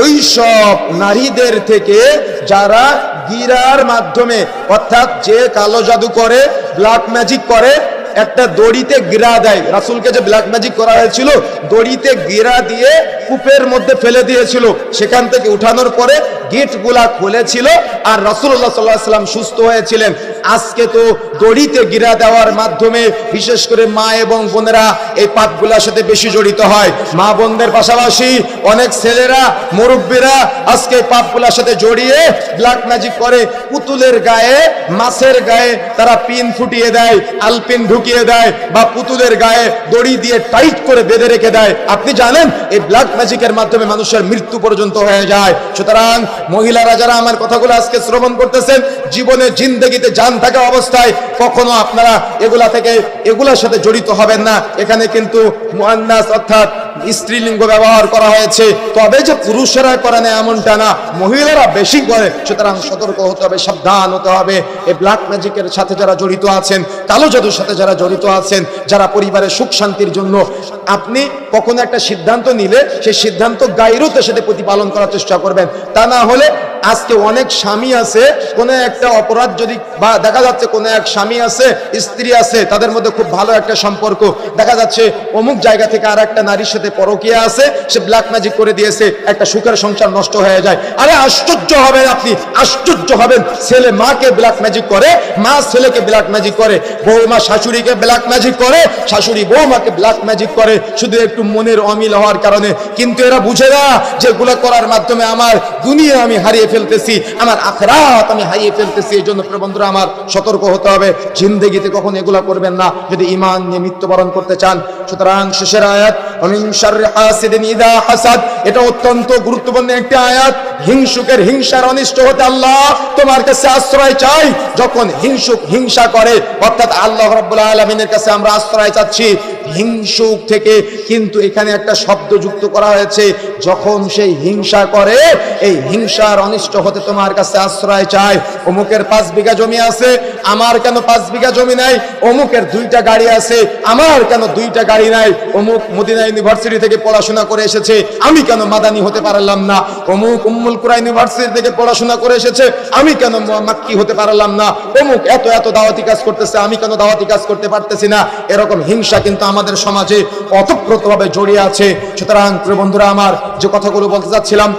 ওই সব নারীদের থেকে যারা গিরার মাধ্যমে, অর্থাৎ যে কালো জাদু করে, ব্ল্যাক ম্যাজিক করে, একটা দড়িতে গিরা দেয়। রাসূলকে যে ব্ল্যাক ম্যাজিক করা হয়েছিল, দড়িতে গিরা দিয়ে কূপের মধ্যে ফেলে দিয়েছিল, সেখান থেকে উঠানোর পরে গেটগুলা খুলেছিল আর রাসূলুল্লাহ সাল্লাল্লাহু আলাইহি ওয়াসাল্লাম সুস্থ হয়েছিলেন। আজকে তো দড়িতে গিরা দেওয়ার মাধ্যমে বিশেষ করে মা এবং বোনেরা এই পাপগুলোর সাথে বেশি জড়িত হয়। মা বোনদের পাশাপাশি অনেক ছেলেরা, মুরব্বীরা আজকে পাপগুলোর সাথে জড়িয়ে ব্ল্যাক ম্যাজিক করে। পুতুলের গায়ে, মাছের গায়ে তারা পিন ফুটিয়ে দেয়, আলপিন ঢুকিয়ে দেয়, বা পুতুলের গায়ে দড়ি দিয়ে টাইট করে বেঁধে রেখে দেয়। আপনি জানেন এই ব্ল্যাক ম্যাজিকের মাধ্যমে মানুষের মৃত্যু পর্যন্ত হয়ে যায়। সুতরাং মহিলারা যারা আমার কথাগুলো আজকে শ্রবণ করতেছেন, জীবনে জিন্দেগিতে জান থাকা অবস্থায় কখনো আপনারা এগুলার সাথে জড়িত হবেন না। এখানে কিন্তু মুআন্নাস অর্থাৎ স্ত্রীলিঙ্গ ব্যবহার করা হয়েছে, তবে যে পুরুষেরা করে না এমনটা না, মহিলারা বেশি করে। সুতরাং সতর্ক হতে হবে, সাবধান হতে হবে। এই ব্ল্যাক ম্যাজিকের সাথে যারা জড়িত আছেন, কালো জাদুর সাথে যারা জড়িত আছেন, যারা পরিবারের সুখ শান্তির জন্য আপনি কখনো একটা সিদ্ধান্ত নিলে সেই সিদ্ধান্ত গায়রুতের সাথে প্রতিপালন করার চেষ্টা করবেন। তা না হলে আজকে অনেক স্বামী আছে, কোনো একটা অপরাধ যদি, বা দেখা যাচ্ছে কোনো এক স্বামী আছে, স্ত্রী আছে, তাদের মধ্যে খুব ভালো একটা সম্পর্ক, দেখা যাচ্ছে অমুক জায়গা থেকে আর একটা নারীর সাথে পরকীয়া আছে, সে ব্ল্যাক ম্যাজিক করে দিয়েছে, একটা সুখের সংসার নষ্ট হয়ে যায়। আরে আশ্চর্য হবেন আপনি, আশ্চর্য হবেন। ছেলে মাকে ব্ল্যাক ম্যাজিক করে, মা ছেলেকে ব্ল্যাক ম্যাজিক করে, বৌমা শাশুড়িকে ব্ল্যাক ম্যাজিক করে, শাশুড়ি বৌমাকে ব্ল্যাক ম্যাজিক করে, শুধু একটু মনের অমিল হওয়ার কারণে। কিন্তু এরা বুঝে না যে এগুলো করার মাধ্যমে আমার দুনিয়া আমি হারিয়ে ফেলতেছি, আমার আখিরাত আমি হারিয়ে ফেলতেছি। এই জন্য প্রিয় বন্ধুরা আমার সতর্ক হতে হবে, জিন্দেগিতে কখন এগুলা করবেন না যদি ঈমান নিয়ে মৃত্যুবরণ করতে চান। সুতরাং শেষের আয়াত, ওমিন শাররি হাসিদিন ইযা হাসাদ, এটা অত্যন্ত গুরুত্বপূর্ণ একটি আয়াত। হিংসুকের হিংসার অনিষ্ট হতে আল্লাহ তোমার কাছে আশ্রয় চাই। যখন হিংসুক হিংসা করে, অর্থাৎ আল্লাহ রাব্বুল আলামিনের কাছে আমরা আশ্রয় চাচ্ছি হিংসুক থেকে। কিন্তু এখানে একটা শব্দ যুক্ত করা হয়েছে, যখন সেই হিংসা করে, এই হিংসার অনিষ্ট হতে তোমার কাছে আশ্রয় চাই। অমুকের 5 বিঘা জমি আছে, আমার কেন 5 বিঘা জমি নাই? অমুকের 2টা গাড়ি আছে, আমার কেন 2টা গাড়ি নাই? অমুক মদিনা ইউনিভার্সিটি থেকে পড়াশোনা করে এসেছে, আমি কেন মাদানী হতে পারলাম না? অমুক উম্মুল কুরা ইউনিভার্সিটি থেকে পড়াশোনা করে এসেছে, আমি কেন মাক্কি হতে পারলাম না? অমুক এত দাওয়াতি কাজ করতেছে, আমি কেন দাওয়াতি কাজ করতে পারতেছি না? এরকম হিংসা কিন্তু আমাদের সমাজে অতপ্রতভাবে জড়িয়ে আছে। সুতরাং প্রিয় বন্ধুরা আমার, যে কথাগুলো বলতে চাচ্ছিলাম,